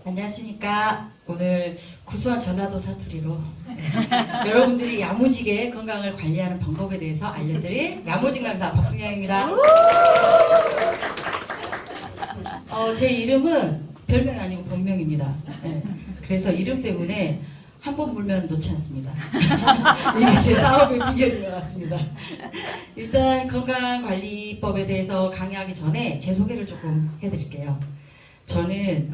안녕하십니까. 오늘 구수한 전라도 사투리로 여러분들이 야무지게 건강을 관리하는 방법에 대해서 알려드릴 야무진 강사 박승영입니다. 제 이름은 별명이 아니고 본명입니다. 네. 그래서 이름 때문에 한 번 물면 놓지 않습니다. 이게 제 사업의 비결인 것 같습니다. 일단 건강관리법에 대해서 강의하기 전에 제 소개를 조금 해드릴게요. 저는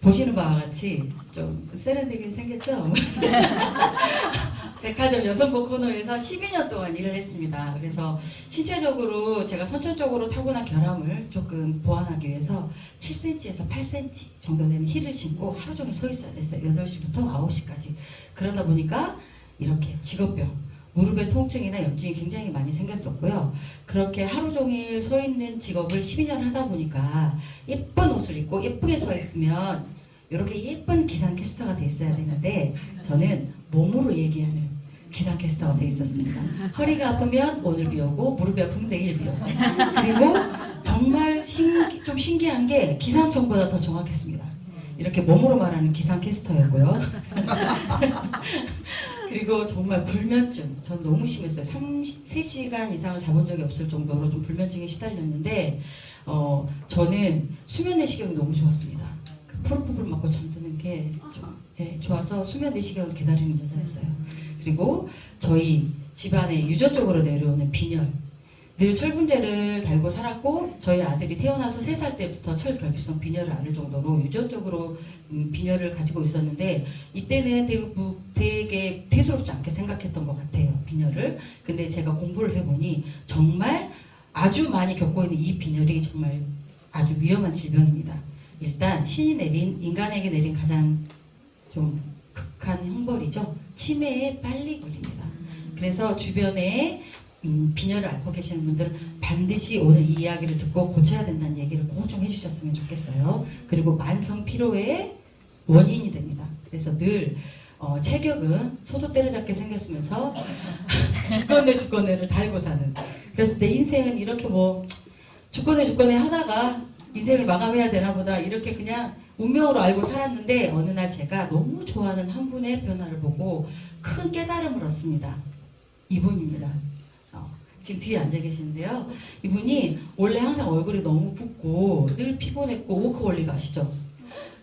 보시는 바와 같이 좀 세련되게 생겼죠? 백화점 여성복 코너에서 12년 동안 일을 했습니다. 그래서 신체적으로 제가 선천적으로 타고난 결함을 조금 보완하기 위해서 7cm에서 8cm 정도 되는 힐을 신고 하루 종일 서 있어야 됐어요. 8시부터 9시까지. 그러다 보니까 이렇게 직업병, 무릎의 통증이나 염증이 굉장히 많이 생겼었고요. 그렇게 하루 종일 서 있는 직업을 12년 하다 보니까 예쁜 옷을 입고 예쁘게 서 있으면 이렇게 예쁜 기상캐스터가 돼 있어야 되는데 저는 몸으로 얘기하는 기상캐스터가 돼 있었습니다. 허리가 아프면 오늘 비 오고 무릎이 아프면 내일 비 오고 그리고 정말 좀 신기한 게 기상청보다 더 정확했습니다. 이렇게 몸으로 말하는 기상캐스터였고요. 그리고 정말 불면증, 전 너무 심했어요. 3시간 이상을 자본 적이 없을 정도로 좀 불면증에 시달렸는데 저는 수면 내시경이 너무 좋았습니다. 그 프로포폴 맞고 잠드는 게 좋아서 수면 내시경을 기다리는 여자였어요. 그리고 저희 집안에 유전적으로 내려오는 빈혈, 늘 철분제를 달고 살았고 저희 아들이 태어나서 3살 때부터 철결핍성 빈혈을 앓을 정도로 유전적으로 빈혈을 가지고 있었는데 이때는 되게 대수롭지 않게 생각했던 것 같아요. 빈혈을. 근데 제가 공부를 해보니 정말 아주 많이 겪고 있는 이 빈혈이 정말 아주 위험한 질병입니다. 일단 인간에게 내린 가장 좀 극한 형벌이죠. 치매에 빨리 걸립니다. 그래서 주변에 빈혈을 앓고 계시는 분들은 반드시 오늘 이 이야기를 듣고 고쳐야 된다는 얘기를 꼭 좀 해주셨으면 좋겠어요. 그리고 만성 피로의 원인이 됩니다. 그래서 늘 체격은 소도 때려잡게 생겼으면서 죽건네를 달고 사는. 그래서 내 인생은 이렇게 죽건네 하다가 인생을 마감해야 되나 보다 이렇게 그냥 운명으로 알고 살았는데 어느 날 제가 너무 좋아하는 한 분의 변화를 보고 큰 깨달음을 얻습니다. 이분입니다. 지금 뒤에 앉아 계시는데요. 이분이 원래 항상 얼굴이 너무 붓고 늘 피곤했고 워커홀릭 아시죠?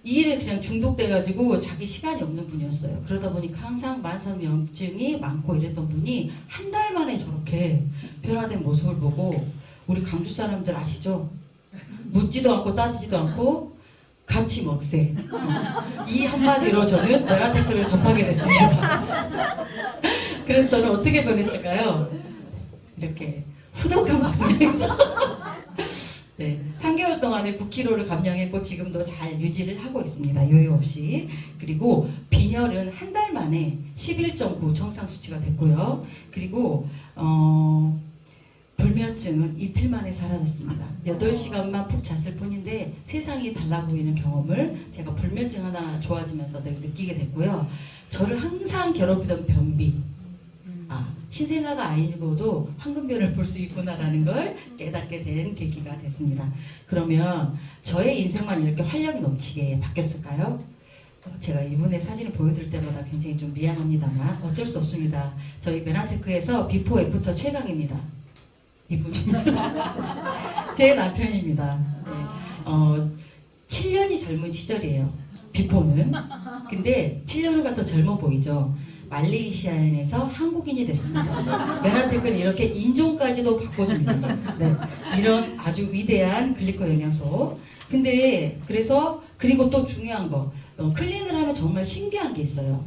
이 일에 그냥 중독돼가지고 자기 시간이 없는 분이었어요. 그러다 보니까 항상 만성염증이 많고 이랬던 분이 한 달 만에 저렇게 변화된 모습을 보고 우리 강주 사람들 아시죠? 묻지도 않고 따지지도 않고 같이 먹세. 이 한마디로 저는 메라테크를 접하게 됐습니다. 그래서 저는 어떻게 변했을까요? 이렇게 후덕한 박수면서 3개월 동안에 9kg를 감량했고 지금도 잘 유지를 하고 있습니다. 요요 없이. 그리고 빈혈은 한 달 만에 11.9 정상 수치가 됐고요. 그리고 불면증은 이틀 만에 사라졌습니다. 8시간만 푹 잤을 뿐인데 세상이 달라 보이는 경험을 제가 불면증 하나 좋아지면서 느끼게 됐고요. 저를 항상 괴롭히던 변비, 신생아가 아니고도 황금별을 볼 수 있구나라는 걸 깨닫게 된 계기가 됐습니다. 그러면 저의 인생만 이렇게 활력이 넘치게 바뀌었을까요? 제가 이분의 사진을 보여드릴 때마다 굉장히 좀 미안합니다만 어쩔 수 없습니다. 저희 메라테크에서 비포 애프터 최강입니다. 이분입니다. 제 남편입니다. 네. 7년이 젊은 시절이에요. 비포는. 근데 7년을 갖다 젊어 보이죠. 말레이시아인에서 한국인이 됐습니다. 메라테크는 이렇게 인종까지도 바꿔줍니다. 네. 이런 아주 위대한 글리코 영양소. 근데 그리고 또 중요한 거 클린을 하면 정말 신기한 게 있어요.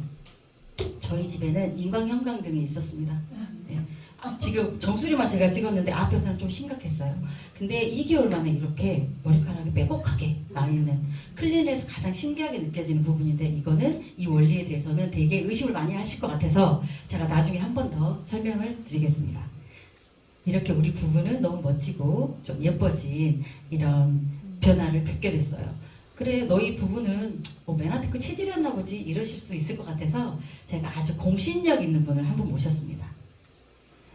저희 집에는 인광형광등이 있었습니다. 네. 지금 정수리만 제가 찍었는데 앞에서는 좀 심각했어요. 근데 2개월 만에 이렇게 머리카락이 빼곡하게 나있는 클린에서 가장 신기하게 느껴지는 부분인데 이거는 이 원리에 대해서는 되게 의심을 많이 하실 것 같아서 제가 나중에 한 번 더 설명을 드리겠습니다. 이렇게 우리 부부는 너무 멋지고 좀 예뻐진 이런 변화를 겪게 됐어요. 그래 너희 부부는 메라테크 체질이었나 보지 이러실 수 있을 것 같아서 제가 아주 공신력 있는 분을 한 분 모셨습니다.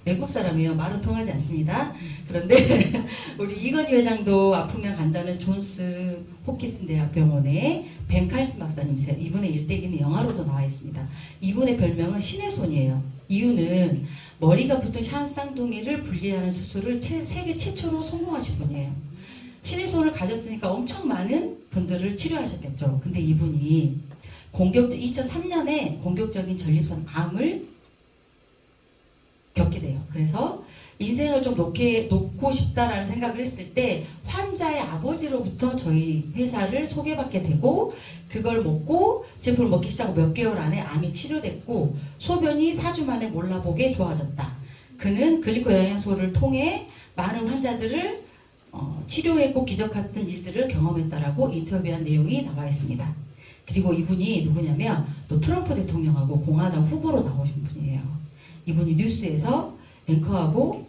외국 사람이에요. 말은 통하지 않습니다. 그런데 우리 이건희 회장도 아프면 간다는 존스 호키슨 대학병원의 벤 칼슨 박사님, 이분의 일대기는 영화로도 나와 있습니다. 이분의 별명은 신의 손이에요. 이유는 머리가 붙은 쌍둥이를 분리하는 수술을 세계 최초로 성공하신 분이에요. 신의 손을 가졌으니까 엄청 많은 분들을 치료하셨겠죠. 근데 이분이 2003년에 공격적인 전립선 암을 겪게 돼요. 그래서 인생을 좀 놓고 싶다라는 생각을 했을 때 환자의 아버지로부터 저희 회사를 소개받게 되고 그걸 먹고 제품을 먹기 시작하고 몇 개월 안에 암이 치료됐고 소변이 4주 만에 몰라보게 좋아졌다. 그는 글리코 영양소를 통해 많은 환자들을 치료했고 기적 같은 일들을 경험했다라고 인터뷰한 내용이 나와 있습니다. 그리고 이분이 누구냐면 또 트럼프 대통령하고 공화당 후보로 나오신 분이에요. 이분이 뉴스에서 앵커하고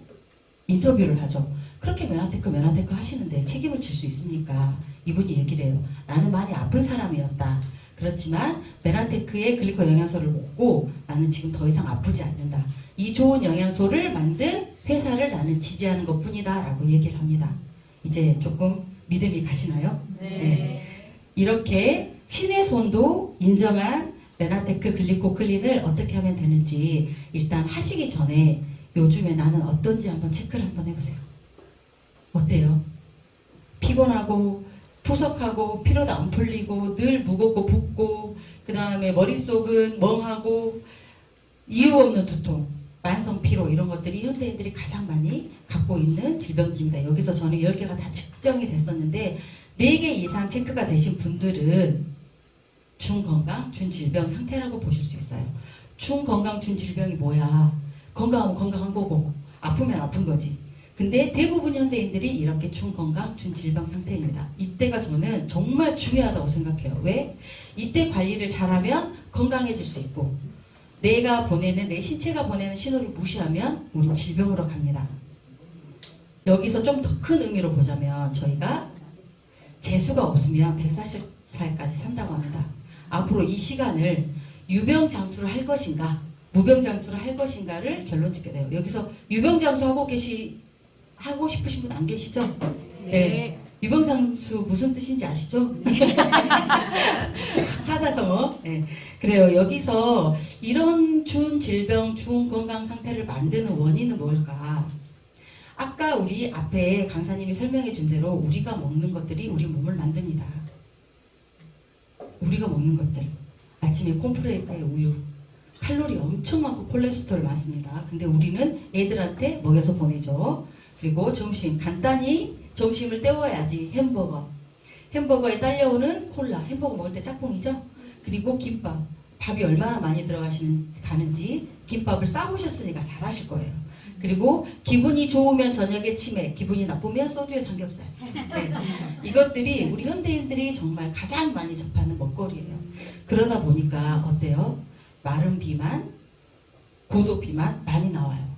인터뷰를 하죠. 그렇게 메나테크 하시는데 책임을 질 수 있습니까? 이분이 얘기를 해요. 나는 많이 아픈 사람이었다. 그렇지만 메나테크의 글리코 영양소를 먹고 나는 지금 더 이상 아프지 않는다. 이 좋은 영양소를 만든 회사를 나는 지지하는 것 뿐이다 라고 얘기를 합니다. 이제 조금 믿음이 가시나요? 네. 이렇게 신의 손도 인정한 메나테크 글리코클린을 어떻게 하면 되는지 일단 하시기 전에 요즘에 나는 어떤지 한번 체크를 한번 해보세요. 어때요? 피곤하고 푸석하고 피로도 안 풀리고 늘 무겁고 붓고 그 다음에 머릿속은 멍하고 이유 없는 두통, 만성 피로 이런 것들이 현대인들이 가장 많이 갖고 있는 질병들입니다. 여기서 저는 10개가 다 측정이 됐었는데 4개 이상 체크가 되신 분들은 중건강, 준질병 상태라고 보실 수 있어요. 중건강, 준질병이 뭐야? 건강하면 건강한 거고 아프면 아픈 거지. 근데 대부분 현대인들이 이렇게 중건강, 준질병 상태입니다. 이때가 저는 정말 중요하다고 생각해요. 왜? 이때 관리를 잘하면 건강해질 수 있고 내 신체가 보내는 신호를 무시하면 우리 질병으로 갑니다. 여기서 좀 더 큰 의미로 보자면 저희가 재수가 없으면 140살까지 산다고 합니다. 앞으로 이 시간을 유병장수를 할 것인가 무병장수를 할 것인가를 결론 짓게 돼요. 여기서 유병장수 하고 싶으신 분 안 계시죠? 네. 유병장수 무슨 뜻인지 아시죠? 사자성어. 네. 그래요. 여기서 이런 준질병, 준건강 상태를 만드는 원인은 뭘까? 아까 우리 앞에 강사님이 설명해 준 대로 우리가 먹는 것들이 우리 몸을 만듭니다. 우리가 먹는 것들. 아침에 콘프레이크에 우유. 칼로리 엄청 많고 콜레스테롤 많습니다. 근데 우리는 애들한테 먹여서 보내죠. 그리고 점심, 간단히 점심을 때워야지. 햄버거에 딸려오는 콜라. 햄버거 먹을 때 짝꿍이죠. 그리고 김밥. 밥이 얼마나 많이 가는지 김밥을 싸보셨으니까 잘 아실 거예요. 그리고 기분이 좋으면 저녁에 치맥, 기분이 나쁘면 소주에 삼겹살. 네. 이것들이 우리 현대인들이 정말 가장 많이 접하는 먹거리예요. 그러다 보니까 어때요? 마른 비만, 고도 비만 많이 나와요.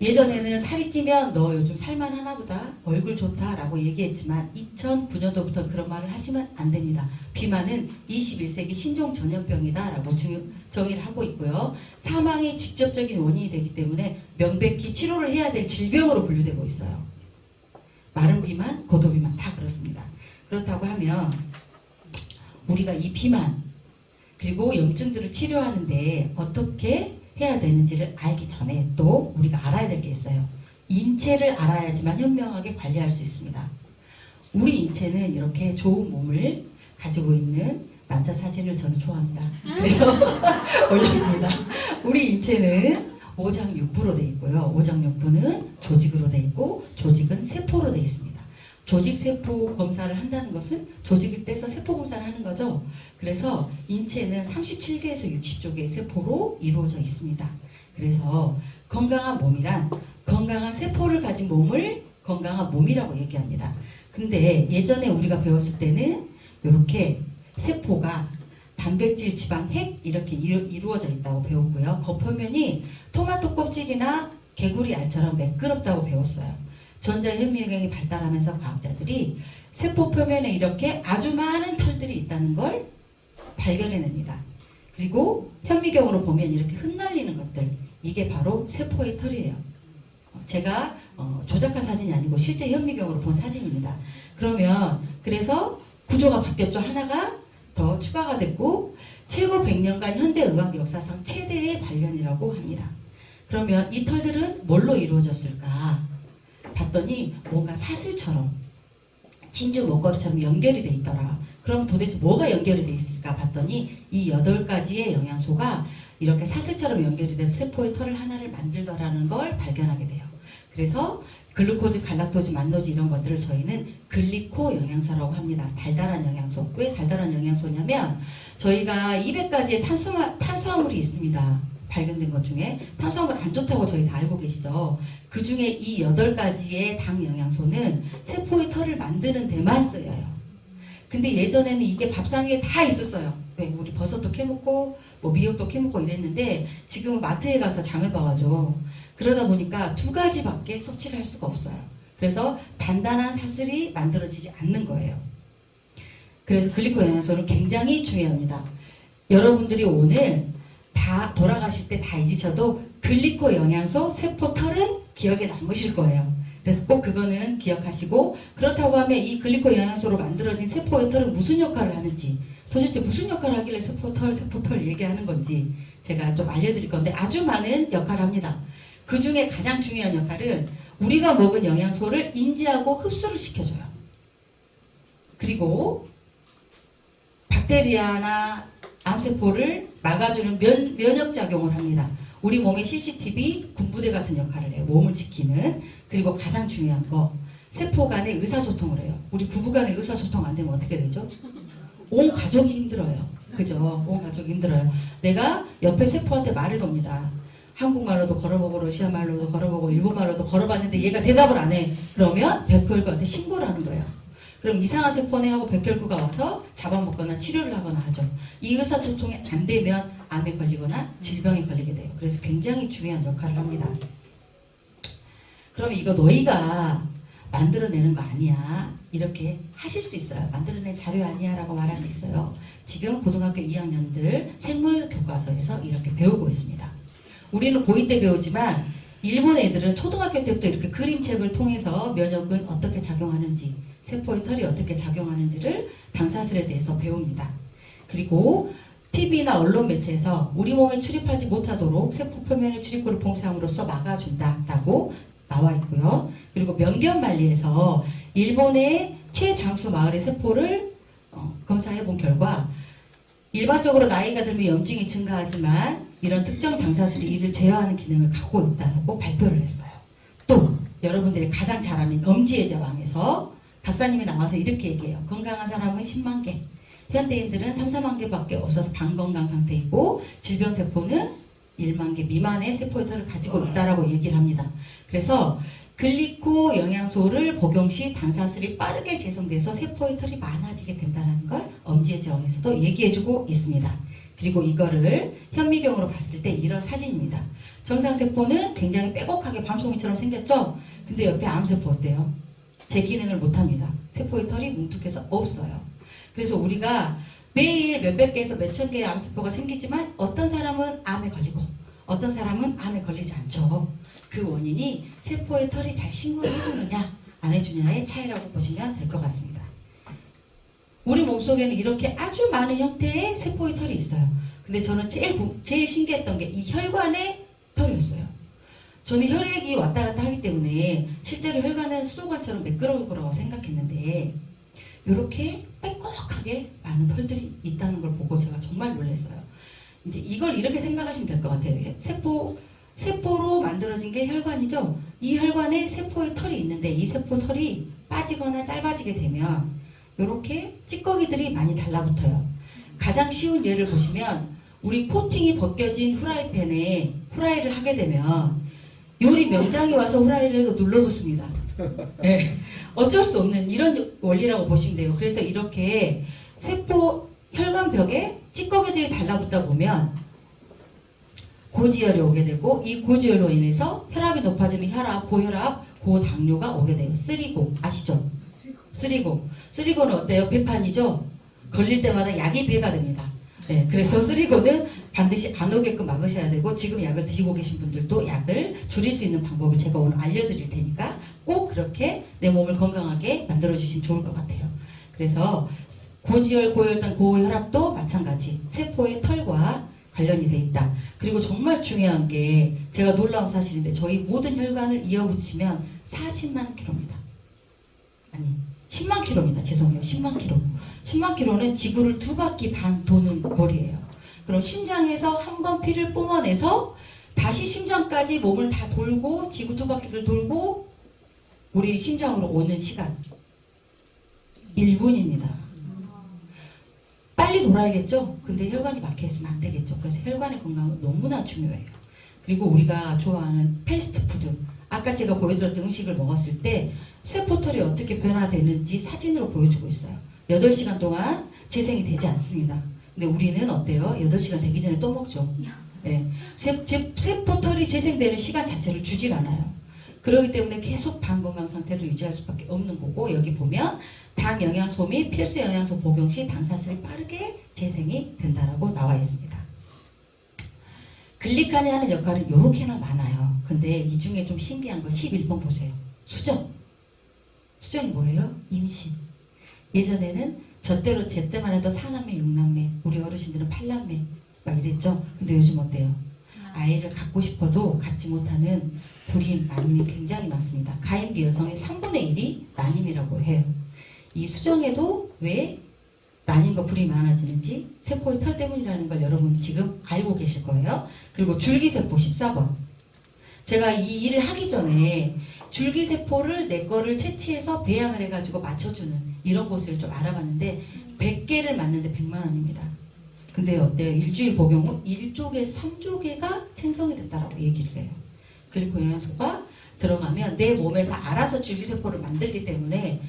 예전에는 살이 찌면 너 요즘 살만 하나 보다, 얼굴 좋다 라고 얘기했지만 2009년도부터 그런 말을 하시면 안 됩니다. 비만은 21세기 신종 전염병이다 라고 정의를 하고 있고요. 사망의 직접적인 원인이 되기 때문에 명백히 치료를 해야 될 질병으로 분류되고 있어요. 마른 비만, 고도 비만 다 그렇습니다. 그렇다고 하면 우리가 이 비만 그리고 염증들을 치료하는데 어떻게 해야 되는지를 알기 전에 또 우리가 알아야 될 게 있어요. 인체를 알아야지만 현명하게 관리할 수 있습니다. 우리 인체는 이렇게 좋은 몸을 가지고 있는 남자 사진을 저는 좋아합니다. 그래서 올렸습니다. 우리 인체는 오장육부로 되어 있고요. 오장육부는 조직으로 되어 있고 조직은 세포로 되어 있습니다. 조직 세포 검사를 한다는 것은 조직을 떼서 세포 검사를 하는 거죠. 그래서 인체는 37개에서 60조 개의 세포로 이루어져 있습니다. 그래서 건강한 몸이란 건강한 세포를 가진 몸을 건강한 몸이라고 얘기합니다. 근데 예전에 우리가 배웠을 때는 이렇게 세포가 단백질, 지방, 핵 이렇게 이루어져 있다고 배웠고요. 겉표면이 토마토 껍질이나 개구리 알처럼 매끄럽다고 배웠어요. 전자현미경이 발달하면서 과학자들이 세포 표면에 이렇게 아주 많은 털들이 있다는 걸 발견해냅니다. 그리고 현미경으로 보면 이렇게 흩날리는 것들, 이게 바로 세포의 털이에요. 제가 조작한 사진이 아니고 실제 현미경으로 본 사진입니다. 그러면 그래서 구조가 바뀌었죠. 하나가 더 추가가 됐고 최고 100년간 현대의학 역사상 최대의 발견이라고 합니다. 그러면 이 털들은 뭘로 이루어졌을까? 봤더니 뭔가 사슬처럼 진주 목걸이처럼 연결이 돼 있더라. 그럼 도대체 뭐가 연결이 돼 있을까 봤더니 이 8가지의 영양소가 이렇게 사슬처럼 연결이 돼서 세포의 털을 하나를 만들더라는 걸 발견하게 돼요. 그래서 글루코즈, 갈락토즈, 만노즈 이런 것들을 저희는 글리코 영양소라고 합니다. 달달한 영양소. 왜 달달한 영양소냐면 저희가 200가지의 탄수화물이 있습니다. 발견된 것 중에 탄수화물 안 좋다고 저희 다 알고 계시죠. 그 중에 이 8가지의 당 영양소는 세포의 털을 만드는 데만 쓰여요. 근데 예전에는 이게 밥상에 다 있었어요. 왜? 우리 버섯도 캐먹고 뭐 미역도 캐먹고 이랬는데 지금은 마트에 가서 장을 봐가지고 그러다 보니까 2가지밖에 섭취를 할 수가 없어요. 그래서 단단한 사슬이 만들어지지 않는 거예요. 그래서 글리코 영양소는 굉장히 중요합니다. 여러분들이 오늘 다 돌아가실 때 다 잊으셔도 글리코 영양소 세포 털은 기억에 남으실 거예요. 그래서 꼭 그거는 기억하시고 그렇다고 하면 이 글리코 영양소로 만들어진 세포의 털은 무슨 역할을 하는지 도대체 무슨 역할을 하길래 세포 털 얘기하는 건지 제가 좀 알려드릴 건데 아주 많은 역할을 합니다. 그 중에 가장 중요한 역할은 우리가 먹은 영양소를 인지하고 흡수를 시켜줘요. 그리고 박테리아나 암세포를 막아주는 면역작용을 합니다. 우리 몸의 CCTV, 군부대 같은 역할을 해요. 몸을 지키는. 그리고 가장 중요한 거 세포 간의 의사소통을 해요. 우리 부부 간의 의사소통 안 되면 어떻게 되죠? 온 가족이 힘들어요. 그죠? 온 가족이 힘들어요. 내가 옆에 세포한테 말을 겁니다. 한국말로도 걸어보고 러시아 말로도 걸어보고 일본 말로도 걸어봤는데 얘가 대답을 안 해. 그러면 백혈구한테 신고를 하는 거예요. 그럼 이상한 세포네 하고 백혈구가 와서 잡아먹거나 치료를 하거나 하죠. 이 의사소통이 안 되면 암에 걸리거나 질병에 걸리게 돼요. 그래서 굉장히 중요한 역할을 합니다. 그럼 이거 너희가 만들어내는 거 아니야. 이렇게 하실 수 있어요. 만들어낸 자료 아니야 라고 말할 수 있어요. 지금 고등학교 2학년들 생물 교과서에서 이렇게 배우고 있습니다. 우리는 고2 때 배우지만 일본 애들은 초등학교 때부터 이렇게 그림책을 통해서 면역은 어떻게 작용하는지 세포의 털이 어떻게 작용하는지를 당사슬에 대해서 배웁니다. 그리고 TV나 언론 매체에서 우리 몸에 출입하지 못하도록 세포 표면의 출입구를 봉쇄함으로써 막아준다라고 나와 있고요. 그리고 명견말리에서 일본의 최장수 마을의 세포를 검사해 본 결과 일반적으로 나이가 들면 염증이 증가하지만 이런 특정 당사슬이 이를 제어하는 기능을 갖고 있다고 발표를 했어요. 또 여러분들이 가장 잘 아는 엄지의 제왕에서 박사님이 나와서 이렇게 얘기해요. 건강한 사람은 10만 개, 현대인들은 3, 4만 개밖에 없어서 반건강 상태이고 질병세포는 1만 개 미만의 세포의 털을 가지고 있다라고 얘기를 합니다. 그래서 글리코 영양소를 복용 시 당사슬이 빠르게 재생돼서 세포의 털이 많아지게 된다는 걸 엄지의 제왕에서도 얘기해주고 있습니다. 그리고 이거를 현미경으로 봤을 때 이런 사진입니다. 정상세포는 굉장히 빼곡하게 밤송이처럼 생겼죠? 근데 옆에 암세포 어때요? 제 기능을 못합니다. 세포의 털이 뭉툭해서 없어요. 그래서 우리가 매일 몇백 개에서 몇천 개의 암세포가 생기지만 어떤 사람은 암에 걸리고 어떤 사람은 암에 걸리지 않죠. 그 원인이 세포의 털이 잘 신고를 해주느냐 안 해주느냐의 차이라고 보시면 될 것 같습니다. 우리 몸속에는 이렇게 아주 많은 형태의 세포의 털이 있어요. 근데 저는 제일 신기했던 게 이 혈관의 털이었어요. 저는 혈액이 왔다 갔다 하기 때문에 실제로 혈관은 수도관처럼 매끄러울 거라고 생각했는데 이렇게 빼곡하게 많은 털들이 있다는 걸 보고 제가 정말 놀랐어요. 이제 이걸 이렇게 생각하시면 될 것 같아요. 세포로 만들어진 게 혈관이죠. 이 혈관에 세포의 털이 있는데 이 세포 털이 빠지거나 짧아지게 되면 이렇게 찌꺼기들이 많이 달라붙어요. 가장 쉬운 예를 보시면 우리 코팅이 벗겨진 후라이팬에 후라이를 하게 되면 요리 명장이 와서 후라이를 해서 눌러붙습니다. 네. 어쩔 수 없는 이런 원리라고 보시면 돼요. 그래서 이렇게 세포 혈관벽에 찌꺼기들이 달라붙다 보면 고지혈이 오게 되고 이 고지혈로 인해서 혈압이 높아지는 혈압, 고혈압, 고당뇨가 오게 돼요. 쓰리고 아시죠? 쓰리고는 어때요? 배판이죠? 걸릴 때마다 약이 배가 됩니다. 네, 그래서 쓰리고는 반드시 안 오게끔 막으셔야 되고 지금 약을 드시고 계신 분들도 약을 줄일 수 있는 방법을 제가 오늘 알려드릴 테니까 꼭 그렇게 내 몸을 건강하게 만들어주시면 좋을 것 같아요. 그래서 고지혈, 고혈당, 고혈압도 마찬가지 세포의 털과 관련이 돼 있다. 그리고 정말 중요한 게 제가 놀라운 사실인데 저희 모든 혈관을 이어붙이면 40만 킬로입니다. 아니 10만 킬로입니다. 죄송해요. 10만 킬로. 10만 킬로는 지구를 2바퀴 반 도는 거리예요. 그럼 심장에서 한 번 피를 뿜어내서 다시 심장까지 몸을 다 돌고 지구 2바퀴를 돌고 우리 심장으로 오는 시간 1분입니다. 빨리 돌아야겠죠? 근데 혈관이 막혀있으면 안 되겠죠? 그래서 혈관의 건강은 너무나 중요해요. 그리고 우리가 좋아하는 패스트푸드 아까 제가 보여드렸던 음식을 먹었을 때 세포털이 어떻게 변화되는지 사진으로 보여주고 있어요. 8시간 동안 재생이 되지 않습니다. 근데 우리는 어때요? 8시간 되기 전에 또 먹죠. 네. 세포털이 재생되는 시간 자체를 주질 않아요. 그렇기 때문에 계속 반건강 상태를 유지할 수밖에 없는 거고 여기 보면 당 영양소 및 필수 영양소 복용 시 당사슬이 빠르게 재생이 된다라고 나와 있습니다. 글리칸이 하는 역할은 이렇게나 많아요. 근데 이 중에 좀 신기한 거 11번 보세요. 수정. 수정이 뭐예요? 임신. 예전에는 제 때만 해도 4남매, 6남매, 우리 어르신들은 8남매 막 이랬죠. 근데 요즘 어때요? 아이를 갖고 싶어도 갖지 못하는 불임, 난임이 굉장히 많습니다. 가임기 여성의 3분의 1이 난임이라고 해요. 이 수정에도 왜 난임과 불임이 많아지는지 세포의 털 때문이라는 걸 여러분 지금 알고 계실 거예요. 그리고 줄기세포 14번. 제가 이 일을 하기 전에 줄기세포를 내 거를 채취해서 배양을 해가지고 맞춰주는 이런 곳을 좀 알아봤는데 100개를 맞는데 100만 원입니다. 근데 어때요? 일주일 복용 후 1조개, 3조개가 생성이 됐다라고 얘기를 해요. 글리코 영양소가 들어가면 내 몸에서 알아서 줄기세포를 만들기 때문에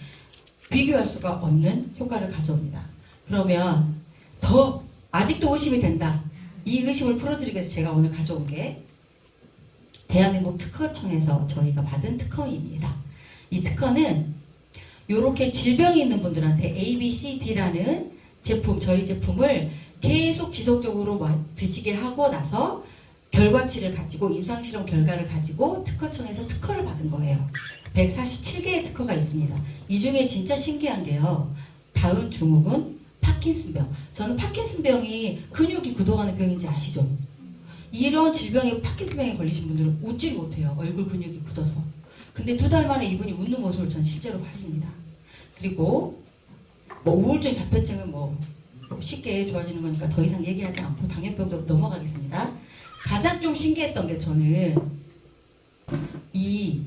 비교할 수가 없는 효과를 가져옵니다. 그러면 더 아직도 의심이 된다. 이 의심을 풀어드리기 위해서 제가 오늘 가져온 게 대한민국 특허청에서 저희가 받은 특허입니다. 이 특허는 이렇게 질병이 있는 분들한테 A, B, C, D라는 제품, 저희 제품을 계속 지속적으로 드시게 하고 나서 결과치를 가지고 임상실험 결과를 가지고 특허청에서 특허를 받은 거예요. 147개의 특허가 있습니다. 이 중에 진짜 신기한 게요. 다음 증후군, 파킨슨병. 저는 파킨슨병이 근육이 굳어가는 병인지 아시죠? 이런 질병에 파킨슨병에 걸리신 분들은 웃질 못해요. 얼굴 근육이 굳어서. 근데 2달 만에 이분이 웃는 모습을 전 실제로 봤습니다. 그리고 뭐 우울증, 자폐증은 뭐 쉽게 좋아지는 거니까 더 이상 얘기하지 않고 당뇨병도 넘어가겠습니다. 가장 좀 신기했던 게 저는 이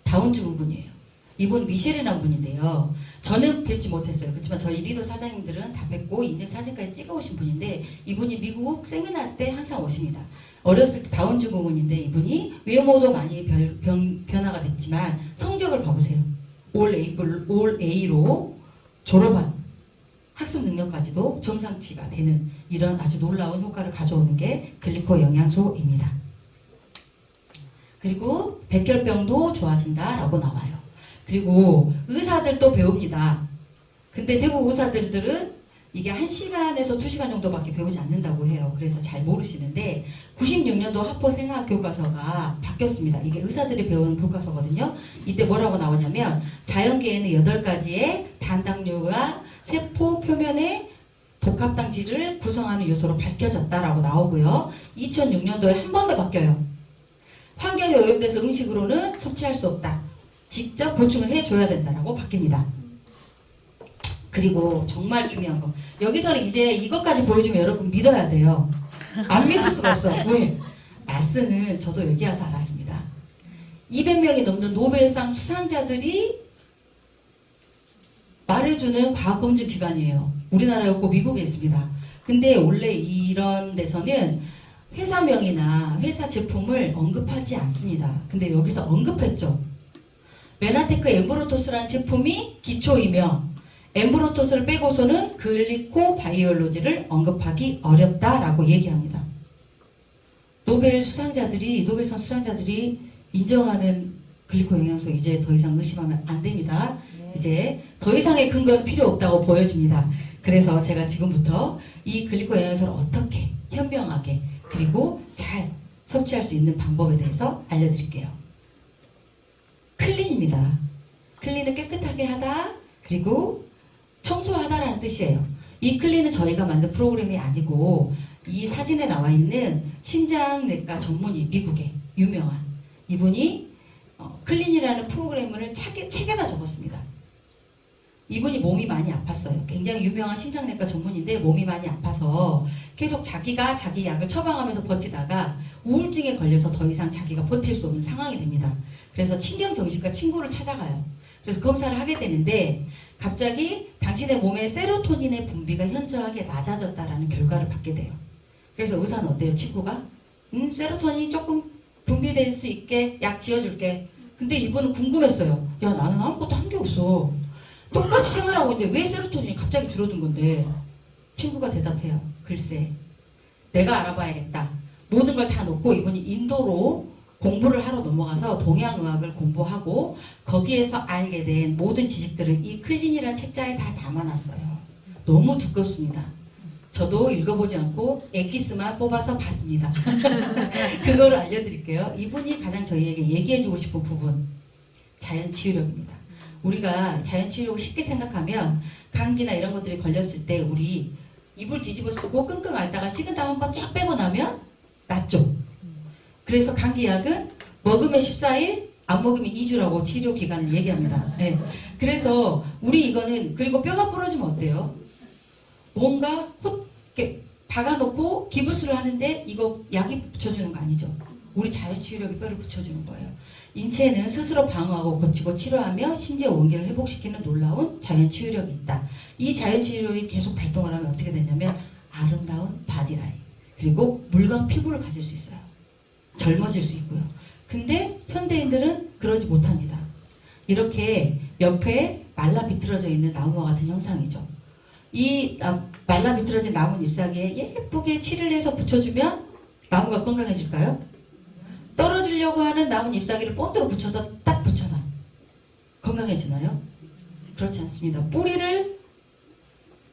다운 증후군이에요. 이분 미셸이라는 분인데요. 저는 뵙지 못했어요. 그렇지만 저희 리더 사장님들은 다 뵙고 인증 사진까지 찍어오신 분인데 이분이 미국 세미나 때 항상 오십니다. 어렸을 때 다운 증후군인데 이분이 외모도 많이 변화가 됐지만 성적을 봐보세요. 올 A로 졸업한 학습 능력까지도 정상치가 되는 이런 아주 놀라운 효과를 가져오는 게 글리코 영양소입니다. 그리고 백혈병도 좋아진다라고 나와요. 그리고 의사들도 배웁니다. 근데 대부분 의사들은 이게 1시간에서 2시간 정도밖에 배우지 않는다고 해요. 그래서 잘 모르시는데 96년도 하퍼 생화학 교과서가 바뀌었습니다. 이게 의사들이 배우는 교과서거든요. 이때 뭐라고 나오냐면 자연계에는 8가지의 단당류가 세포 표면의 복합당질을 구성하는 요소로 밝혀졌다라고 나오고요. 2006년도에 한 번 더 바뀌어요. 환경에 오염돼서 음식으로는 섭취할 수 없다. 직접 보충을 해줘야 된다라고 바뀝니다. 그리고 정말 중요한 거. 여기서는 이제 이것까지 보여주면 여러분 믿어야 돼요. 안 믿을 수가 없어. 왜? 나스는 저도 여기 와서 알았습니다. 200명이 넘는 노벨상 수상자들이 말해주는 과학검증 기관이에요. 우리나라에 없고 미국에 있습니다. 근데 원래 이런 데서는 회사명이나 회사 제품을 언급하지 않습니다. 근데 여기서 언급했죠. 메나테크 엠브로토스라는 제품이 기초이며 엠브로토스를 빼고서는 글리코 바이올로지를 언급하기 어렵다라고 얘기합니다. 노벨상 수상자들이 인정하는 글리코 영양소 이제 더 이상 의심하면 안 됩니다. 이제 더 이상의 근거는 필요 없다고 보여집니다. 그래서 제가 지금부터 이 글리코 영양소를 어떻게 현명하게 그리고 잘 섭취할 수 있는 방법에 대해서 알려드릴게요. 클린입니다. 클린은 깨끗하게 하다 그리고 청소하다라는 뜻이에요. 이 클린은 저희가 만든 프로그램이 아니고 이 사진에 나와 있는 심장내과 전문의 미국의 유명한 이분이 클린이라는 프로그램을 책에다 적었습니다. 이분이 몸이 많이 아팠어요. 굉장히 유명한 심장내과 전문인데 몸이 많이 아파서 계속 자기가 자기 약을 처방하면서 버티다가 우울증에 걸려서 더 이상 자기가 버틸 수 없는 상황이 됩니다. 그래서 신경정신과 친구를 찾아가요. 그래서 검사를 하게 되는데 갑자기 당신의 몸에 세로토닌의 분비가 현저하게 낮아졌다라는 결과를 받게 돼요. 그래서 의사는 어때요? 친구가? 세로토닌 조금 분비될 수 있게 약 지어줄게. 근데 이분은 궁금했어요. 야, 나는 아무것도 한 게 없어. 똑같이 생활하고 있는데 왜 세로토닌이 갑자기 줄어든 건데? 친구가 대답해요. 글쎄, 내가 알아봐야겠다. 모든 걸 다 놓고 이분이 인도로 공부를 하러 넘어가서 동양의학을 공부하고 거기에서 알게 된 모든 지식들을 이 클린이라는 책자에 다 담아놨어요. 너무 두껍습니다. 저도 읽어보지 않고 엑기스만 뽑아서 봤습니다. 그거를 알려드릴게요. 이분이 가장 저희에게 얘기해주고 싶은 부분, 자연치유력입니다. 우리가 자연치유력을 쉽게 생각하면 감기나 이런 것들이 걸렸을 때 우리 이불 뒤집어 쓰고 끙끙 앓다가 식은땀 한번 쫙 빼고 나면 낫죠. 그래서 감기약은 먹으면 14일, 안 먹으면 2주라고 치료 기간을 얘기합니다. 네. 그래서 우리 이거는 그리고 뼈가 부러지면 어때요? 뭔가 이렇게 박아놓고 기부스를 하는데 이거 약이 붙여주는 거 아니죠. 우리 자연치유력이 뼈를 붙여주는 거예요. 인체는 스스로 방어하고 고치고 치료하며 심지어 원기를 회복시키는 놀라운 자연치유력이 있다. 이 자연치유력이 계속 발동을 하면 어떻게 되냐면 아름다운 바디라인 그리고 물광 피부를 가질 수 있어요. 젊어질 수 있고요. 근데 현대인들은 그러지 못합니다. 이렇게 옆에 말라 비틀어져 있는 나무와 같은 형상이죠. 이 말라 비틀어진 나무 잎사귀에 예쁘게 칠을 해서 붙여주면 나무가 건강해질까요? 떨어지려고 하는 나무 잎사귀를 본드로 붙여서 딱 붙여놔. 건강해지나요? 그렇지 않습니다. 뿌리를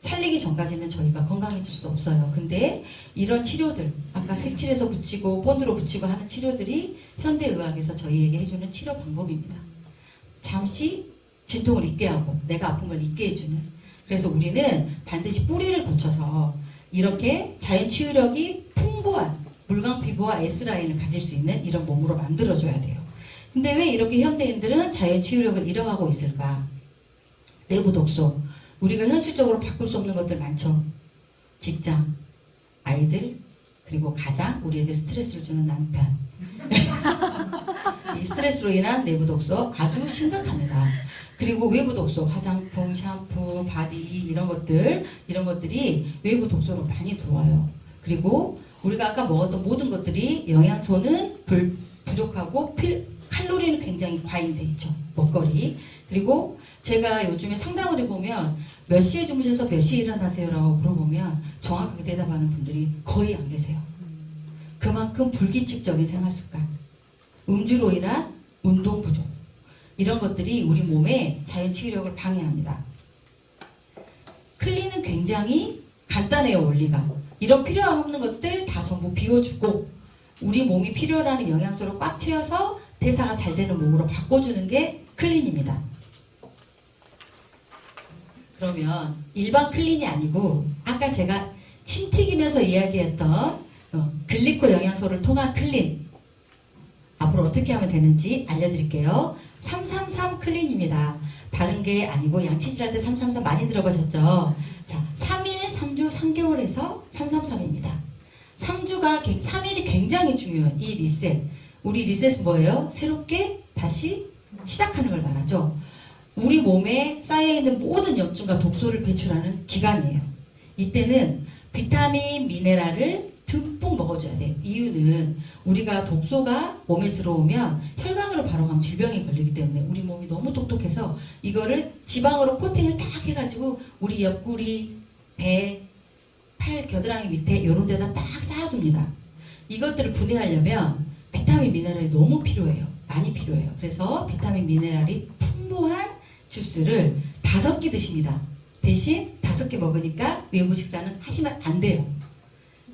살리기 전까지는 저희가 건강해질 수 없어요. 근데 이런 치료들, 아까 색칠해서 붙이고 본드로 붙이고 하는 치료들이 현대의학에서 저희에게 해주는 치료 방법입니다. 잠시 진통을 잊게 하고 내가 아픈 걸 잊게 해주는. 그래서 우리는 반드시 뿌리를 붙여서 이렇게 자연치유력이 풍부한 물광 피부와 S라인을 가질 수 있는 이런 몸으로 만들어줘야 돼요. 근데 왜 이렇게 현대인들은 자연치유력을 잃어가고 있을까? 내부 독소. 우리가 현실적으로 바꿀 수 없는 것들 많죠. 직장, 아이들, 그리고 가장 우리에게 스트레스를 주는 남편. 이 스트레스로 인한 내부 독소 아주 심각합니다. 그리고 외부 독소, 화장품, 샴푸, 바디 이런 것들이 외부 독소로 많이 들어와요. 그리고 우리가 아까 먹었던 모든 것들이 영양소는 부족하고 칼로리는 굉장히 과잉돼 있죠. 먹거리. 그리고 제가 요즘에 상담을 해보면 몇 시에 주무셔서 몇 시에 일어나세요? 라고 물어보면 정확하게 대답하는 분들이 거의 안 계세요. 그만큼 불규칙적인 생활습관, 음주로 인한 운동 부족 이런 것들이 우리 몸의 자연치유력을 방해합니다. 클린은 굉장히 간단해요. 원리가. 이런 필요함 없는 것들 다 전부 비워주고 우리 몸이 필요로 하는 영양소를 꽉 채워서 대사가 잘 되는 몸으로 바꿔주는 게 클린입니다. 그러면 일반 클린이 아니고 아까 제가 침 튀기면서 이야기했던 글리코 영양소를 통한 클린 앞으로 어떻게 하면 되는지 알려드릴게요. 333 클린입니다. 다른 게 아니고 양치질 할 때 333 많이 들어보셨죠? 자, 3일, 3주, 3개월에서 333입니다. 3일이 굉장히 중요해요. 이 리셋. 우리 리셋은 뭐예요? 새롭게 다시 시작하는 걸 말하죠. 우리 몸에 쌓여있는 모든 염증과 독소를 배출하는 기간이에요. 이때는 비타민, 미네랄을 듬뿍 먹어줘야 돼요. 이유는 우리가 독소가 몸에 들어오면 혈관으로 바로 가면 질병에 걸리기 때문에 우리 몸이 너무 똑똑해서 이거를 지방으로 코팅을 딱 해가지고 우리 옆구리, 배, 팔, 겨드랑이 밑에 이런 데다 딱 쌓아둡니다. 이것들을 분해하려면 비타민, 미네랄이 너무 필요해요. 많이 필요해요. 그래서 비타민, 미네랄이 풍부한 주스를 5끼 드십니다. 대신 5개 먹으니까 외부 식사는 하시면 안 돼요.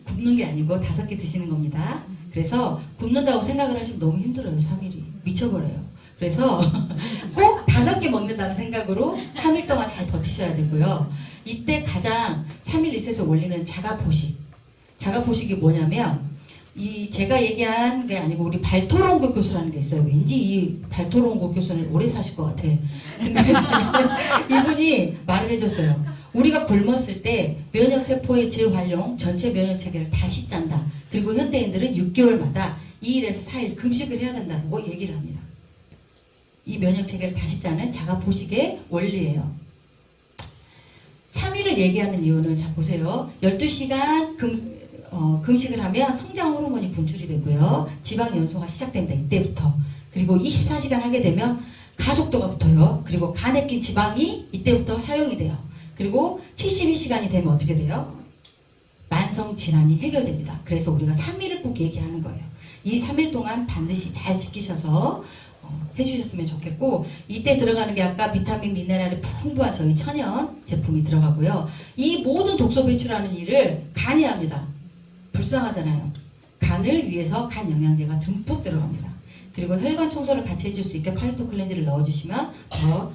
굶는 게 아니고 5개 드시는 겁니다. 그래서 굶는다고 생각을 하시면 너무 힘들어요. 3일이 미쳐버려요. 그래서 꼭 5개 먹는다는 생각으로 3일 동안 잘 버티셔야 되고요. 이때 가장 3일 있어서 올리는 자가포식. 자가포식이 뭐냐면 이 제가 얘기한 게 아니고 우리 발토론고 교수라는 게 있어요. 왠지 이 발토론고 교수는 오래 사실 것 같아. 근데 이분이 말을 해줬어요. 우리가 굶었을 때 면역세포의 재활용, 전체 면역체계를 다시 짠다. 그리고 현대인들은 6개월마다 2일에서 4일 금식을 해야 된다고 얘기를 합니다. 이 면역체계를 다시 짜는 자가포식의 원리예요. 3일을 얘기하는 이유는 자 보세요. 12시간 금식을 하면 성장 호르몬이 분출이 되고요. 지방 연소가 시작됩니다. 이때부터. 그리고 24시간 하게 되면 가속도가 붙어요. 그리고 간에 낀 지방이 이때부터 사용이 돼요. 그리고 72시간이 되면 어떻게 돼요? 만성 질환이 해결됩니다. 그래서 우리가 3일을 꼭 얘기하는 거예요. 이 3일 동안 반드시 잘 지키셔서 해주셨으면 좋겠고, 이때 들어가는 게 아까 비타민, 미네랄이 풍부한 저희 천연 제품이 들어가고요. 이 모든 독소 배출하는 일을 간이 합니다. 불쌍하잖아요. 간을 위해서 간 영양제가 듬뿍 들어갑니다. 그리고 혈관 청소를 같이 해줄 수 있게 파이토 클렌즈를 넣어주시면 더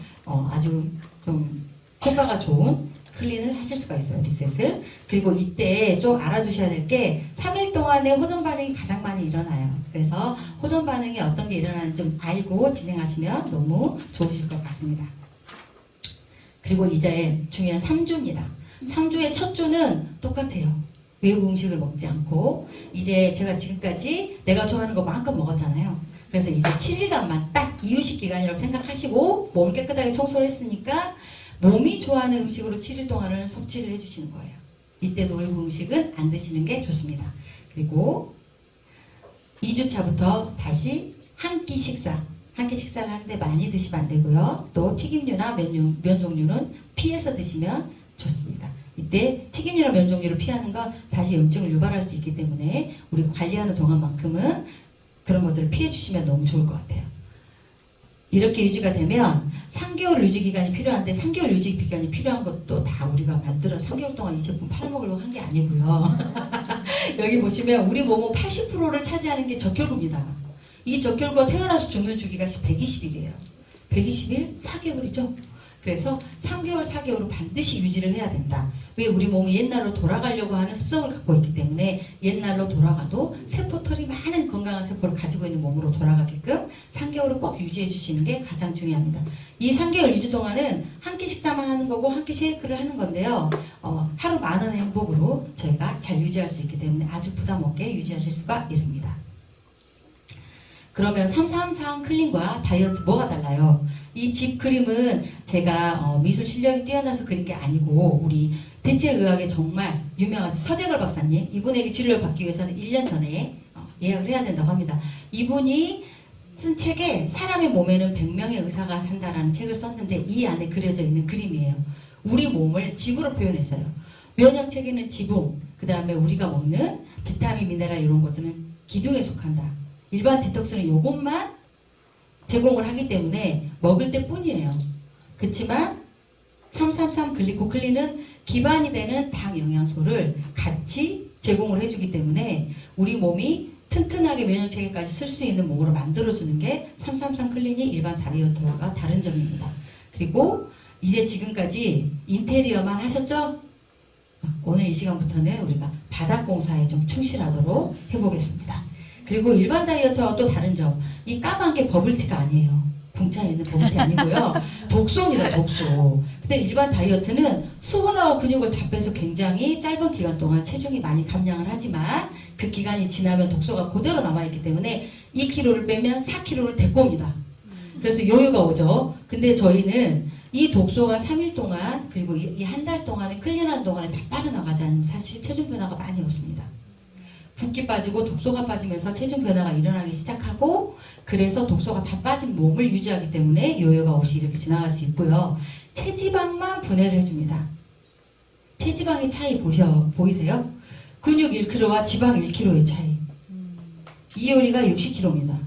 아주 좀 효과가 좋은 클린을 하실 수가 있어요. 리셋을. 그리고 이때 좀 알아두셔야 될 게 3일 동안에 호전 반응이 가장 많이 일어나요. 그래서 호전 반응이 어떤 게 일어나는지 좀 알고 진행하시면 너무 좋으실 것 같습니다. 그리고 이제 중요한 3주입니다. 3주의 첫 주는 똑같아요. 외부 음식을 먹지 않고 이제 제가 지금까지 내가 좋아하는 거 마음껏 먹었잖아요. 그래서 이제 7일간만 딱 이유식 기간이라고 생각하시고 몸 깨끗하게 청소를 했으니까 몸이 좋아하는 음식으로 7일 동안을 섭취를 해주시는 거예요. 이때도 외부 음식은 안 드시는 게 좋습니다. 그리고 2주차부터 다시 한 끼 식사. 한 끼 식사를 하는데 많이 드시면 안 되고요. 또 튀김류나 면 종류는 피해서 드시면 좋습니다. 이때 튀김류나 면 종류를 피하는 건 다시 염증을 유발할 수 있기 때문에 우리 관리하는 동안만큼은 그런 것들을 피해 주시면 너무 좋을 것 같아요. 이렇게 유지가 되면 3개월 유지 기간이 필요한데 3개월 유지 기간이 필요한 것도 다 우리가 만들어 3개월 동안 이 제품 팔아먹으려고 한 게 아니고요. 여기 보시면 우리 몸은 80%를 차지하는 게 적혈구입니다. 이 적혈구가 태어나서 죽는 주기가 120일이에요. 120일? 4개월이죠. 그래서 3개월, 4개월을 반드시 유지를 해야 된다. 왜 우리 몸이 옛날로 돌아가려고 하는 습성을 갖고 있기 때문에 옛날로 돌아가도 세포털이 많은 건강한 세포를 가지고 있는 몸으로 돌아가게끔 3개월을 꼭 유지해 주시는 게 가장 중요합니다. 이 3개월 유지 동안은 한 끼 식사만 하는 거고 한 끼 쉐이크를 하는 건데요. 하루 10,000원의 행복으로 저희가 잘 유지할 수 있기 때문에 아주 부담 없게 유지하실 수가 있습니다. 그러면 333 클린과 다이어트 뭐가 달라요? 이 집 그림은 제가 미술 실력이 뛰어나서 그린 게 아니고 우리 대체의학에 정말 유명한 서재걸 박사님, 이분에게 진료를 받기 위해서는 1년 전에 예약을 해야 된다고 합니다. 이분이 쓴 책에 사람의 몸에는 100명의 의사가 산다라는 책을 썼는데 이 안에 그려져 있는 그림이에요. 우리 몸을 지구로 표현했어요. 면역체계는 지붕, 그 다음에 우리가 먹는 비타민, 미네랄 이런 것들은 기둥에 속한다. 일반 디톡스는 이것만 제공을 하기 때문에 먹을 때 뿐이에요. 그렇지만 333 글리코클린은 기반이 되는 당 영양소를 같이 제공을 해주기 때문에 우리 몸이 튼튼하게 면역체계까지 쓸 수 있는 몸으로 만들어주는 게 333 클린이 일반 다이어트와 다른 점입니다. 그리고 이제 지금까지 인테리어만 하셨죠? 오늘 이 시간부터는 우리가 바닥공사에 좀 충실하도록 해보겠습니다. 그리고 일반 다이어트와 또 다른 점, 이 까만 게 버블티가 아니에요. 붕차에 있는 버블티 아니고요. 독소입니다, 독소. 근데 일반 다이어트는 수분하고 근육을 다 빼서 굉장히 짧은 기간 동안 체중이 많이 감량을 하지만 그 기간이 지나면 독소가 그대로 남아있기 때문에 2kg를 빼면 4kg를 데리고 옵니다. 그래서 여유가 오죠. 근데 저희는 이 독소가 3일 동안 그리고 이 한 달 동안에 클린하는 동안에 다 빠져나가지 않으면 사실 체중 변화가 많이 없습니다. 붓기 빠지고 독소가 빠지면서 체중 변화가 일어나기 시작하고 그래서 독소가 다 빠진 몸을 유지하기 때문에 요요가 없이 이렇게 지나갈 수 있고요. 체지방만 분해를 해줍니다. 체지방의 차이 보이세요? 근육 1kg와 지방 1kg의 차이. 이효리가 60kg입니다.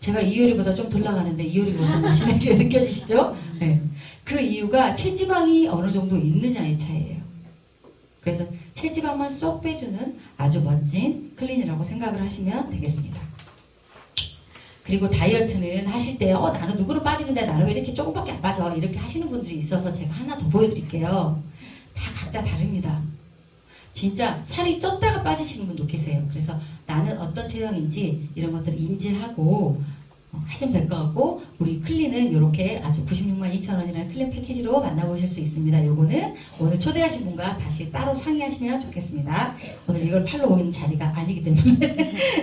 제가 이효리보다 좀 덜 나가는데 이효리보다 나시는 게 느껴지시죠? 네. 그 이유가 체지방이 어느 정도 있느냐의 차이예요. 그래서 체지방만 쏙 빼주는 아주 멋진 클린이라고 생각을 하시면 되겠습니다. 그리고 다이어트는 하실 때 나는 누구로 빠지는데 나는 왜 이렇게 조금밖에 안 빠져 이렇게 하시는 분들이 있어서 제가 하나 더 보여드릴게요. 다 각자 다릅니다. 진짜 살이 쪘다가 빠지시는 분도 계세요. 그래서 나는 어떤 체형인지 이런 것들을 인지하고 하시면 될 것 같고, 우리 클린은 이렇게 아주 96만 2천 원이라는 클린 패키지로 만나보실 수 있습니다. 요거는 오늘 초대하신 분과 다시 따로 상의하시면 좋겠습니다. 오늘 이걸 팔러 오는 자리가 아니기 때문에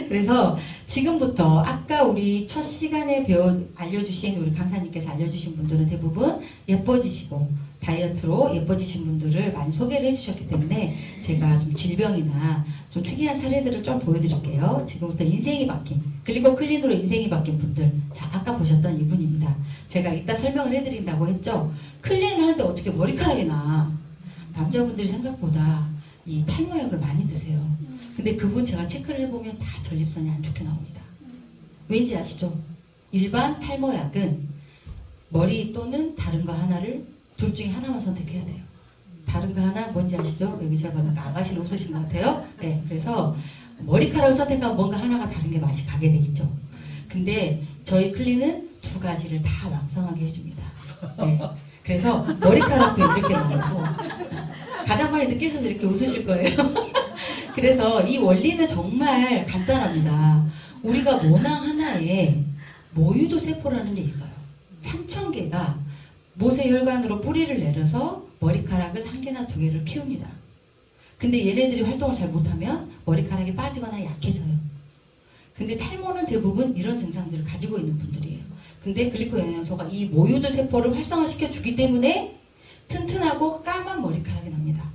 그래서 지금부터 아까 우리 첫 시간에 알려주신 우리 강사님께서 알려주신 분들은 대부분 예뻐지시고 다이어트로 예뻐지신 분들을 많이 소개를 해주셨기 때문에 제가 좀 질병이나 좀 특이한 사례들을 좀 보여드릴게요. 지금부터 인생이 바뀐, 그리고 클린으로 인생이 바뀐 분들. 자, 아까 보셨던 이분입니다. 제가 이따 설명을 해드린다고 했죠. 클린을 하는데 어떻게 머리카락이 나? 남자분들이 생각보다 이 탈모약을 많이 드세요. 근데 그분 제가 체크를 해보면 다 전립선이 안 좋게 나옵니다. 왠지 아시죠? 일반 탈모약은 머리 또는 다른 거 하나를 둘 중에 하나만 선택해야 돼요. 다른 거 하나 뭔지 아시죠? 여기 제가 아가씨는 웃으신 것 같아요. 네, 그래서 머리카락을 선택하면 뭔가 하나가 다른 게 맛이 가게 돼 있죠. 근데 저희 클린은 두 가지를 다 왕성하게 해줍니다. 네, 그래서 머리카락도 이렇게 많고 가장 많이 느끼셔서 이렇게 웃으실 거예요. 그래서 이 원리는 정말 간단합니다. 우리가 모낭 하나에 모유도 세포라는 게 있어요. 3,000개가 모세혈관으로 뿌리를 내려서 머리카락을 한 개나 두 개를 키웁니다. 근데 얘네들이 활동을 잘 못하면 머리카락이 빠지거나 약해져요. 근데 탈모는 대부분 이런 증상들을 가지고 있는 분들이에요. 근데 글리코 영양소가 이 모유도 세포를 활성화시켜 주기 때문에 튼튼하고 까만 머리카락이 납니다.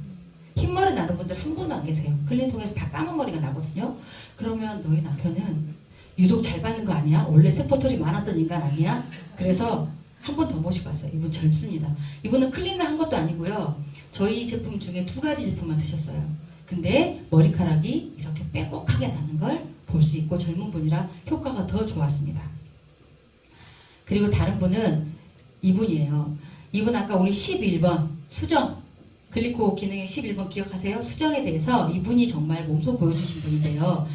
흰머리 나는 분들 한 분도 안 계세요. 클린 통해서 다 까만 머리가 나거든요. 그러면 너희 남편은 유독 잘 받는 거 아니야? 원래 세포털이 많았던 인간 아니야? 그래서 한 번 더 모시고 왔어요. 이분 젊습니다. 이분은 클린을 한 것도 아니고요. 저희 제품 중에 두 가지 제품만 드셨어요. 근데 머리카락이 이렇게 빼곡하게 나는 걸 볼 수 있고 젊은 분이라 효과가 더 좋았습니다. 그리고 다른 분은 이분이에요. 이분 아까 우리 11번 수정, 글리코 기능의 11번 기억하세요? 수정에 대해서 이분이 정말 몸소 보여주신 분인데요.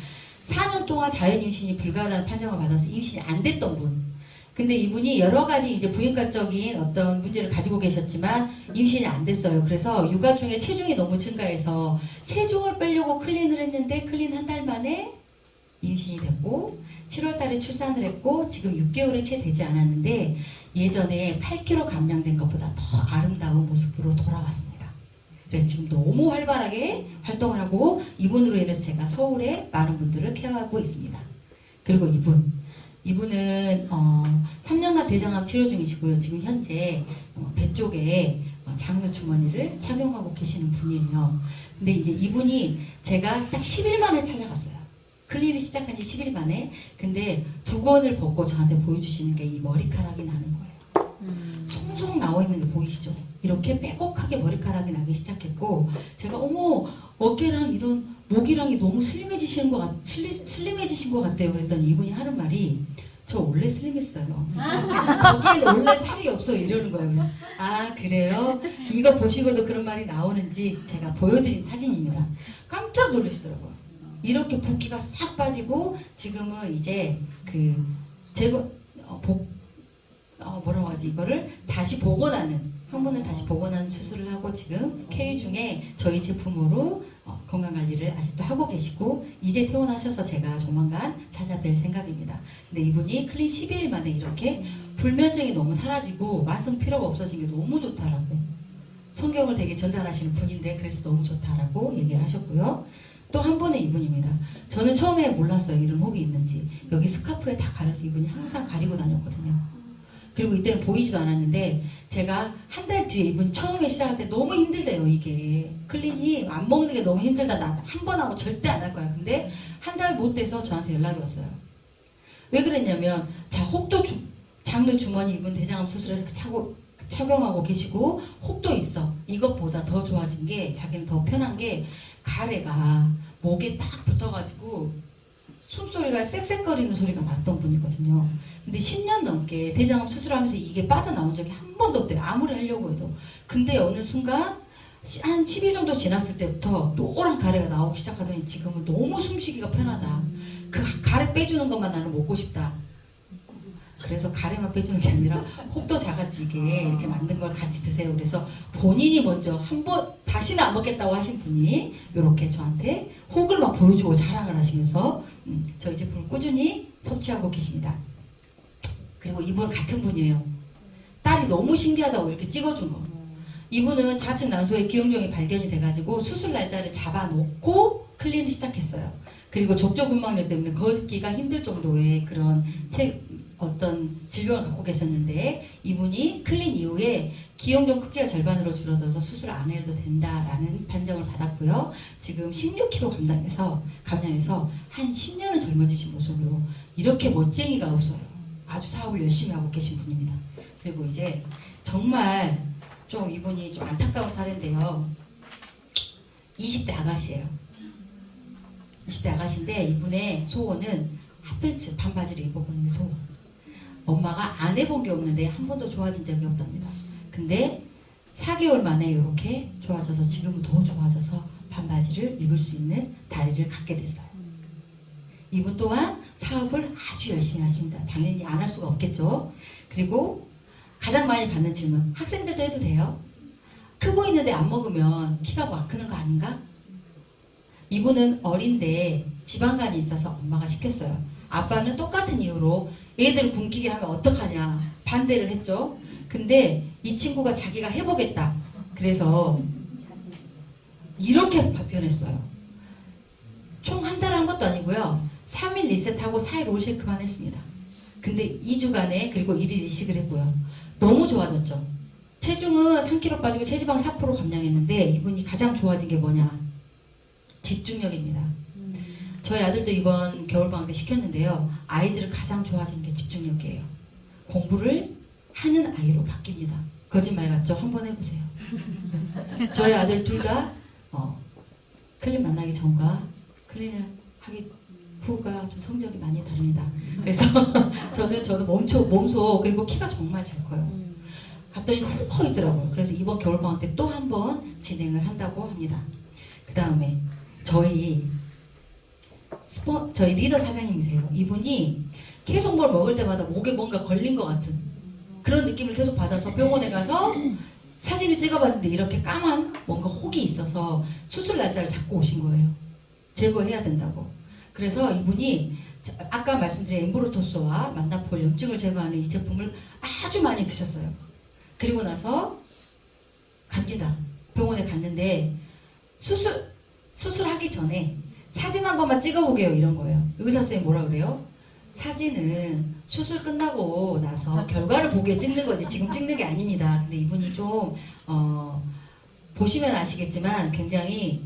4년 동안 자연임신이 불가하다는 판정을 받아서 임신이 안 됐던 분. 근데 이분이 여러 가지 이제 부인과적인 어떤 문제를 가지고 계셨지만 임신이 안 됐어요. 그래서 육아 중에 체중이 너무 증가해서 체중을 빼려고 클린을 했는데 클린 한 달 만에 임신이 됐고 7월 달에 출산을 했고 지금 6개월이 채 되지 않았는데 예전에 8kg 감량된 것보다 더 아름다운 모습으로 돌아왔습니다. 그래서 지금 너무 활발하게 활동을 하고 이분으로 인해서 제가 서울에 많은 분들을 케어하고 있습니다. 그리고 이분은 3년간 대장암 치료 중이시고요. 지금 현재 배 쪽에 장르 주머니를 착용하고 계시는 분이에요. 근데 이제 이분이 제가 딱 10일 만에 찾아갔어요. 클린을 시작한 지 10일 만에. 근데 두건을 벗고 저한테 보여주시는 게 이 머리카락이 나는 거예요. 송송 나와 있는 게 보이시죠? 이렇게 빼곡하게 머리카락이 나기 시작했고 제가 어깨랑 이런 목이랑이 너무 슬림해지신 것 같아요. 그랬더니 이분이 하는 말이 저 원래 슬림했어요. 거기에는 원래 살이 없어 이러는 거예요. 그래서 아 그래요? 이거 보시고도 그런 말이 나오는지 제가 보여드린 사진입니다. 깜짝 놀라시더라고요. 이렇게 붓기가 싹 빠지고 지금은 이제 그 뭐라고 하지 이거를 다시 복원하는 항문을 다시 복원하는 수술을 하고 지금 K 중에 저희 제품으로 건강관리를 아직도 하고 계시고 이제 퇴원하셔서 제가 조만간 찾아뵐 생각입니다. 근데 이분이 클린 12일 만에 이렇게 불면증이 너무 사라지고 만성 피로가 없어진 게 너무 좋다라고 성경을 되게 전달하시는 분인데 그래서 너무 좋다라고 얘기를 하셨고요. 또 한 분은 이분입니다. 저는 처음에 몰랐어요. 이런 혹이 있는지. 여기 스카프에 다 가려서 이분이 항상 가리고 다녔거든요. 그리고 이때는 보이지도 않았는데 제가 한 달 뒤에 이분이 처음에 시작할 때 너무 힘들대요. 이게 클린이 안 먹는 게 너무 힘들다. 나 한 번 하고 절대 안 할 거야. 근데 한 달 못 돼서 저한테 연락이 왔어요. 왜 그랬냐면 자 혹도 장르 주머니 이분 대장암 수술해서 착용하고 계시고 혹도 있어. 이것보다 더 좋아진 게 자기는 더 편한 게 가래가 목에 딱 붙어가지고 숨소리가 쌕쌕거리는 소리가 났던 분이거든요. 근데 10년 넘게 대장암 수술하면서 이게 빠져나온 적이 한 번도 없대요. 아무리 하려고 해도. 근데 어느 순간 한 10일 정도 지났을 때부터 노란 가래가 나오기 시작하더니 지금은 너무 숨쉬기가 편하다. 그 가래 빼주는 것만 나는 먹고 싶다. 그래서 가래만 빼주는 게 아니라 혹도 작아지게 이렇게 만든 걸 같이 드세요. 그래서 본인이 먼저 한 번 다시는 안 먹겠다고 하신 분이 이렇게 저한테 혹을 막 보여주고 자랑을 하시면서 저희 제품을 꾸준히 섭취하고 계십니다. 그리고 이분은 같은 분이에요. 딸이 너무 신기하다고 이렇게 찍어준 거. 이분은 좌측 난소에 기형종이 발견이 돼가지고 수술 날짜를 잡아놓고 클린을 시작했어요. 그리고 족저근막염 때문에 걷기가 힘들 정도의 그런 어떤 질병을 갖고 계셨는데 이분이 클린 이후에 기형종 크기가 절반으로 줄어들어서 수술 안 해도 된다라는 판정을 받았고요. 지금 16kg 감량해서 한 10년은 젊어지신 모습으로 이렇게 멋쟁이가 없어요. 아주 사업을 열심히 하고 계신 분입니다. 그리고 이제 정말 좀 이분이 좀 안타까운 사례인데요. 20대 아가씨예요. 20대 아가씨인데 이분의 소원은 핫팬츠 반바지를 입어보는 게 소원. 엄마가 안 해본 게 없는데 한 번도 좋아진 적이 없답니다. 근데 4개월 만에 이렇게 좋아져서 지금은 더 좋아져서 반바지를 입을 수 있는 다리를 갖게 됐어요. 이분 또한 사업을 아주 열심히 하십니다. 당연히 안 할 수가 없겠죠. 그리고 가장 많이 받는 질문, 학생들도 해도 돼요? 크 보이는데 안 먹으면 키가 막 크는 거 아닌가? 이분은 어린데 지방간이 있어서 엄마가 시켰어요. 아빠는 똑같은 이유로 애들 굶기게 하면 어떡하냐 반대를 했죠. 근데 이 친구가 자기가 해보겠다. 그래서 이렇게 발표했어요. 총 한 달 한 것도 아니고요. 3일 리셋하고 4일 올셰크만 했습니다. 근데 2주간에 그리고 1일 이식을 했고요. 너무 좋아졌죠. 체중은 3kg 빠지고 체지방 4% 감량했는데 이분이 가장 좋아진 게 뭐냐? 집중력입니다. 저희 아들도 이번 겨울방학 때 시켰는데요. 아이들을 가장 좋아하시는 게 집중력이에요. 공부를 하는 아이로 바뀝니다. 거짓말 같죠? 한번 해보세요. 저희 아들 둘 다 클린 만나기 전과 클린을 하기 후가 좀 성적이 많이 다릅니다. 그래서 저도 몸소 그리고 키가 정말 잘 커요. 갔더니 훅 커 있더라고요. 그래서 이번 겨울방학 때 또 한 번 진행을 한다고 합니다. 그 다음에 저희 리더 사장님이세요. 이분이 계속 뭘 먹을 때마다 목에 뭔가 걸린 것 같은 그런 느낌을 계속 받아서 병원에 가서 사진을 찍어봤는데 이렇게 까만 뭔가 혹이 있어서 수술 날짜를 잡고 오신 거예요. 제거해야 된다고. 그래서 이분이 아까 말씀드린 엠브로토스와 만나폴 염증을 제거하는 이 제품을 아주 많이 드셨어요. 그리고 나서 갑니다. 병원에 갔는데 수술하기 전에 사진 한 번만 찍어보게요 이런 거예요. 의사 선생님 뭐라 그래요? 사진은 수술 끝나고 나서 결과를 보게 찍는 거지 지금 찍는 게 아닙니다. 근데 이분이 좀 보시면 아시겠지만 굉장히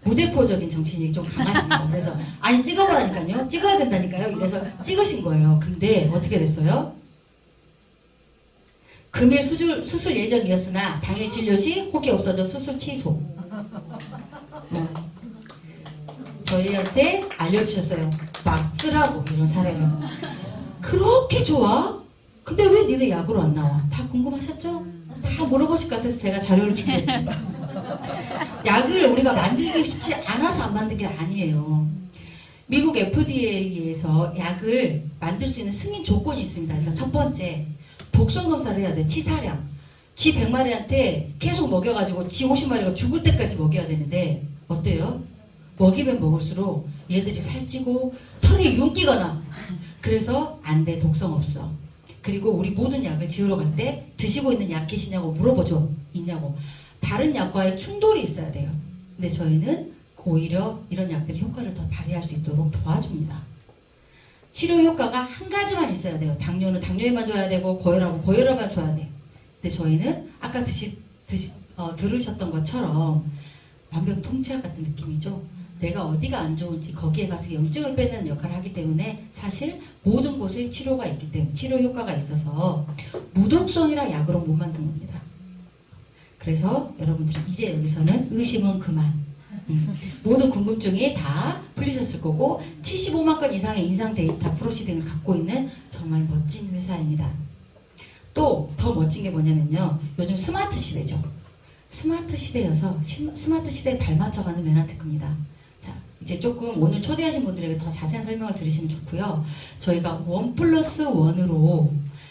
무대포적인 정신이 좀 강하십니다. 그래서 아니 찍어보라니까요. 찍어야 된다니까요. 이래서 찍으신 거예요. 근데 어떻게 됐어요? 금일 수술 예정이었으나 당일 진료 시 혹이 없어져 수술 취소. 저희한테 알려주셨어요. 막 쓰라고 이런 사례를. 그렇게 좋아? 근데 왜 니네 약으로 안 나와? 다 궁금하셨죠? 다 물어보실 것 같아서 제가 자료를 준비했습니다. 약을 우리가 만들기 쉽지 않아서 안 만든 게 아니에요. 미국 FDA에서 약을 만들 수 있는 승인 조건이 있습니다. 그래서 첫 번째, 독성 검사를 해야 돼. 치사량. 지 100마리한테 계속 먹여가지고 지 50마리가 죽을 때까지 먹여야 되는데 어때요? 먹이면 먹을수록 얘들이 살찌고 털이 윤기가 나. 그래서 안 돼. 독성 없어. 그리고 우리 모든 약을 지으러 갈 때 드시고 있는 약 계시냐고 물어보죠. 있냐고. 다른 약과의 충돌이 있어야 돼요. 근데 저희는 오히려 이런 약들이 효과를 더 발휘할 수 있도록 도와줍니다. 치료 효과가 한 가지만 있어야 돼요. 당뇨는 당뇨에만 줘야 되고 고혈압은 고혈압만 줘야 돼. 근데 저희는 아까 들으셨던 것처럼 만병통치약 같은 느낌이죠. 내가 어디가 안 좋은지 거기에 가서 염증을 빼는 역할을 하기 때문에 사실 모든 곳에 치료가 있기 때문에 치료 효과가 있어서 무독성이라 약으로 못 만든 겁니다. 그래서 여러분들이 이제 여기서는 의심은 그만. 모든 궁금증이 다 풀리셨을 거고 75만 건 이상의 인상 데이터 프로시딩을 갖고 있는 정말 멋진 회사입니다. 또 더 멋진 게 뭐냐면요. 요즘 스마트 시대죠. 스마트 시대여서 스마트 시대에 발맞춰가는 맨하테크입니다. 자, 이제 조금 오늘 초대하신 분들에게 더 자세한 설명을 드리시면 좋고요. 저희가 1+1으로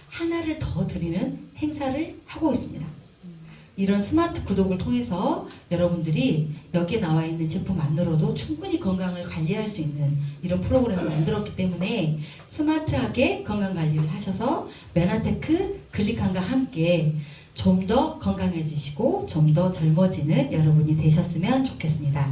하나를 더 드리는 행사를 하고 있습니다. 이런 스마트 구독을 통해서 여러분들이 여기에 나와 있는 제품만으로도 충분히 건강을 관리할 수 있는 이런 프로그램을 만들었기 때문에 스마트하게 건강관리를 하셔서 맨하테크 글리칸과 함께 좀 더 건강해지시고 좀 더 젊어지는 여러분이 되셨으면 좋겠습니다.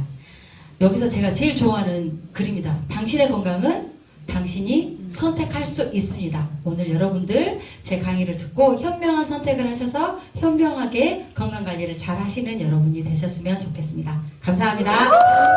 여기서 제가 제일 좋아하는 글입니다. 당신의 건강은 당신이 선택할 수 있습니다. 오늘 여러분들 제 강의를 듣고 현명한 선택을 하셔서 현명하게 건강관리를 잘 하시는 여러분이 되셨으면 좋겠습니다. 감사합니다.